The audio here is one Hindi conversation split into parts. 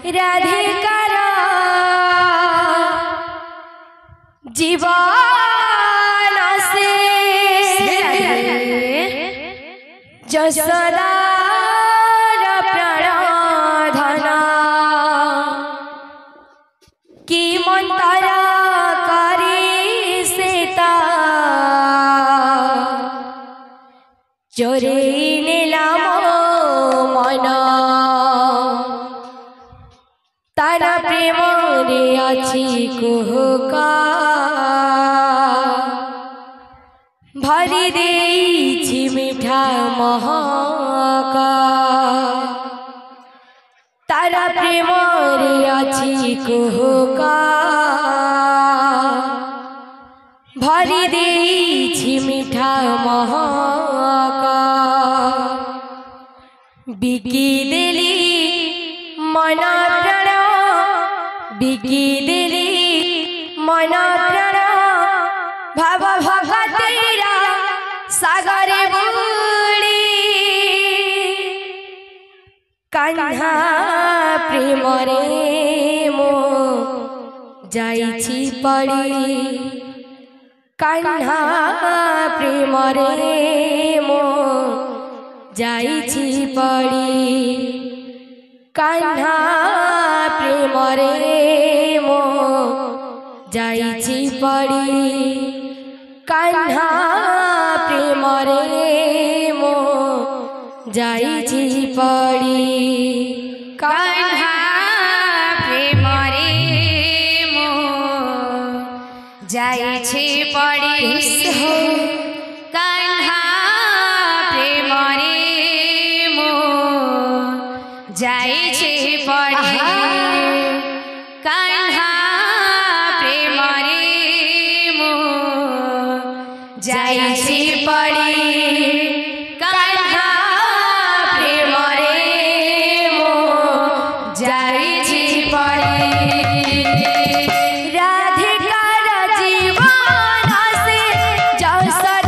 राधिकार जीवन से जसोदार प्राण धन की मंतर करी सीता चोरे नेला मन तारा प्रेम रे अच्छी कुहुका भरी देइछि मीठा महका तारा प्रेम रे अच्छी कुहुका भरी देइछि मीठा महका बिकी देली मन प्राण बिकी देली मन प्राण भाव भगतीरा सागरे बुड़ी कान्हा प्रेम रे मो जाइछि पड़ी कान्हा प्रेम रे मो जाइछि पड़ी कान्हा प्रेम रे मो जाइछि पड़ी कान्हा प्रेम रे मो जाइछि पड़ी कान्हा प्रेम रे मो जाइछि पड़ी कान्हा प्रेम रे मो जाइछि पड़ी कान्हा प्रेम रे मो जाइछि पड़ी कान्हा प्रेम रे मो जाइछि पड़ी राधिकार जीवन से जसोदार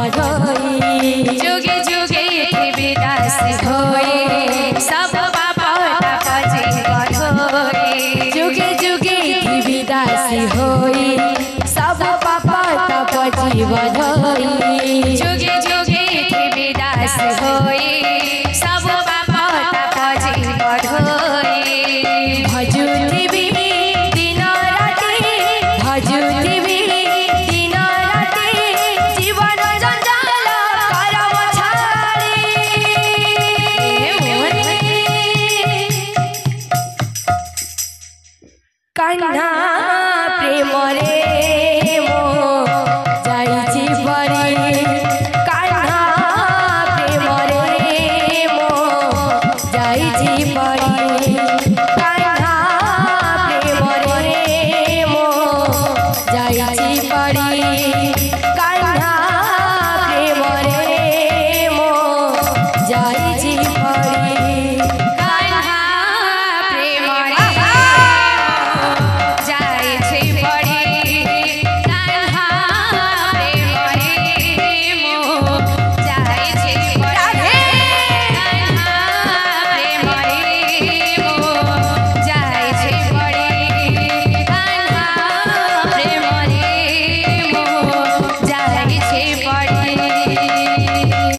बजई